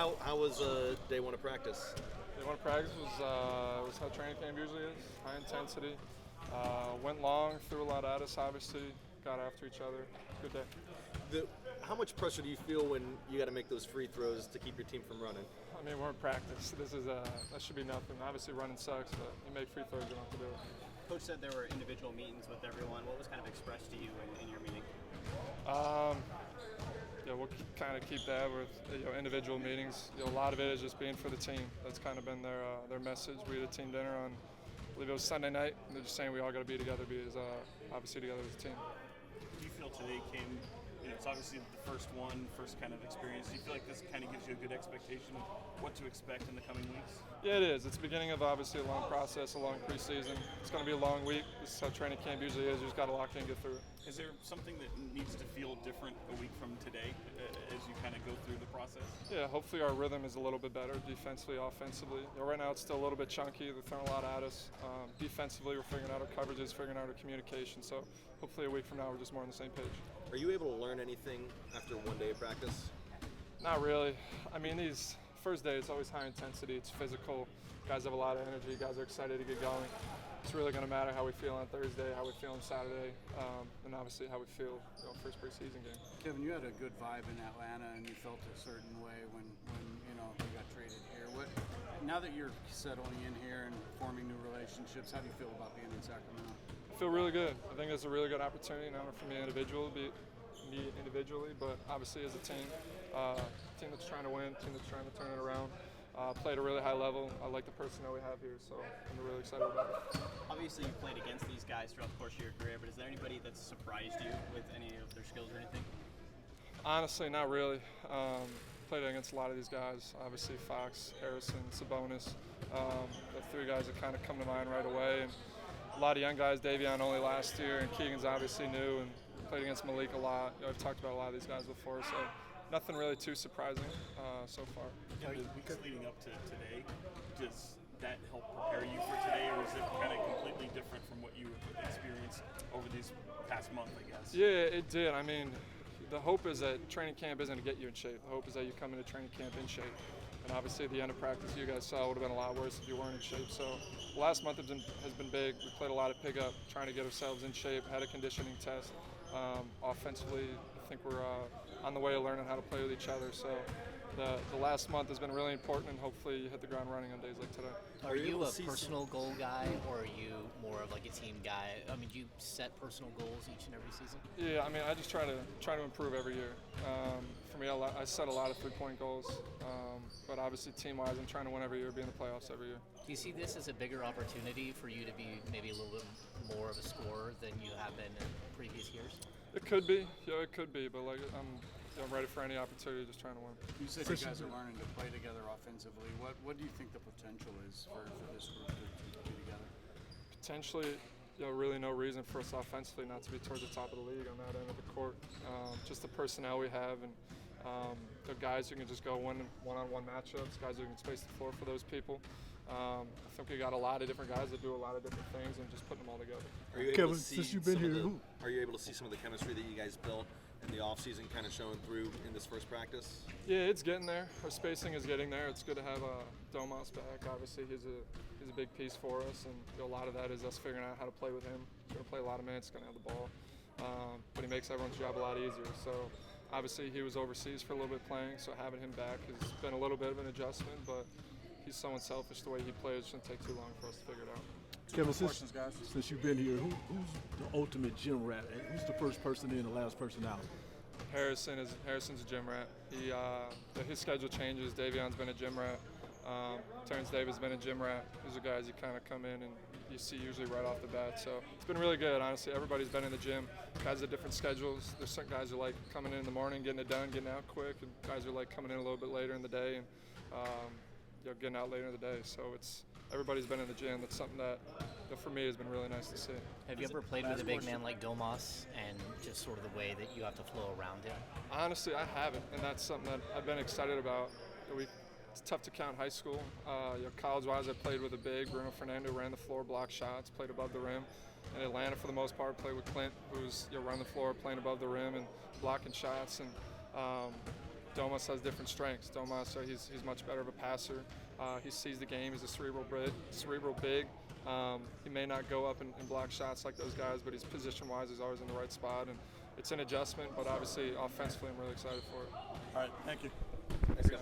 How was day one of practice? Day one of practice was how training camp usually is, high intensity. Went long, threw a lot at us, obviously, got after each other. Good day. How much pressure do you feel when you got to make those free throws to keep your team from running? I mean, we're in practice. That should be nothing. Obviously, running sucks, but you make free throws, you don't have to do it. Coach said there were individual meetings with everyone. What was kind of expressed to you in your meeting? We'll kind of keep that with individual meetings. A lot of it is just being for the team. That's kind of been their message. We had a team dinner on, I believe it was Sunday night, and they're just saying we all got to be together, obviously together as a team. Do you feel today came? It's obviously the first kind of experience. Do you feel like this kind of gives you a good expectation of what to expect in the coming weeks? Yeah, it is. It's the beginning of obviously a long process, a long preseason. It's going to be a long week. This is how training camp usually is. You just got to lock in and get through it. Is there something that needs to feel different a week from today as you kind of go through the process? Yeah, hopefully our rhythm is a little bit better defensively, offensively. Right now it's still a little bit chunky. They're throwing a lot at us. Defensively, we're figuring out our coverages, figuring out our communication. So hopefully a week from now we're just more on the same page. Are you able to learn anything after one day of practice? Not really. I mean, these first day, it's always high intensity. It's physical. Guys have a lot of energy. Guys are excited to get going. It's really going to matter how we feel on Thursday, how we feel on Saturday, and obviously how we feel first preseason game. Kevin, you had a good vibe in Atlanta, and you felt a certain way when you got traded here. Now that you're settling in here and forming new relationships, how do you feel about being in Sacramento? I feel really good. I think it's a really good opportunity not only for me individually, but obviously as a team. Team that's trying to win, team that's trying to turn it around. Played at a really high level. I like the personnel we have here, so I'm really excited about it. Obviously, you played against these guys throughout the course of your career, but is there anybody that's surprised you with any of their skills or anything? Honestly, not really. Played against a lot of these guys. Obviously, Fox, Harrison, Sabonis. The three guys that kind of come to mind right away. And a lot of young guys. Davion only last year, and Keegan's obviously new and played against Malik a lot. I've talked about a lot of these guys before, so nothing really too surprising so far. In the weeks leading up to today, does that help prepare you for today, or is it kind of completely different from what you experienced over these past month, I guess? Yeah, it did. I mean, the hope is that training camp isn't to get you in shape. The hope is that you come into training camp in shape. And obviously at the end of practice, you guys saw it would have been a lot worse if you weren't in shape. So the last month has been big. We played a lot of pickup, trying to get ourselves in shape, had a conditioning test. Offensively, I think we're on the way of learning how to play with each other. So the last month has been really important, and hopefully you hit the ground running on days like today. Are you a personal goal guy, or are you more of like a team guy? I mean, do you set personal goals each and every season? Yeah, I mean, I just try to improve every year. For me, I set a lot of three-point goals, but obviously team-wise, I'm trying to win every year, be in the playoffs every year. Do you see this as a bigger opportunity for you to be maybe a little bit more of a scorer than you have been in previous years? It could be, it could be, but I'm ready for any opportunity, just trying to win. You said you guys are learning to play together offensively. What do you think the potential is for this group to be together? Potentially, really no reason for us offensively not to be towards the top of the league on that end of the court. Just the personnel we have, and the guys who can just go one-on-one matchups, guys who can space the floor for those people. I think we got a lot of different guys that do a lot of different things, and just putting them all together. Are you able to see since you've been here, are you able to see some of the chemistry that you guys built in the offseason kind of showing through in this first practice? Yeah, it's getting there. Our spacing is getting there. It's good to have Domas back. Obviously, he's a big piece for us, and a lot of that is us figuring out how to play with him. He's going to play a lot of minutes, going to have the ball, but he makes everyone's job a lot easier. So obviously, he was overseas for a little bit playing, so having him back has been a little bit of an adjustment, but he's so unselfish the way he plays. It shouldn't take too long for us to figure it out. Kevin, since you've been here, who's the ultimate gym rat? Who's the first person in, the last person out? Harrison's a gym rat. His schedule changes. Davion's been a gym rat. Terrence Davis has been a gym rat. These are guys you kind of come in and you see usually right off the bat. So it's been really good, honestly. Everybody's been in the gym. Guys have different schedules. There's certain guys who like coming in the morning, getting it done, getting out quick, and guys who like coming in a little bit later in the day and getting out later in the day. So everybody's been in the gym. That's something that for me has been really nice to see. Have you ever played with a big man like Domas and just sort of the way that you have to flow around him? Honestly, I haven't, and that's something that I've been excited about. It's tough to count high school. College-wise, I played with a big, Bruno Fernando, ran the floor, blocked shots, played above the rim. In Atlanta, for the most part, played with Clint, who's run the floor, playing above the rim and blocking shots. And Domas has different strengths. Domas, he's much better of a passer. He sees the game. He's a cerebral big. He may not go up and block shots like those guys, but he's position-wise, he's always in the right spot. And it's an adjustment, but obviously offensively, I'm really excited for it. All right, thank you. Thanks, guys.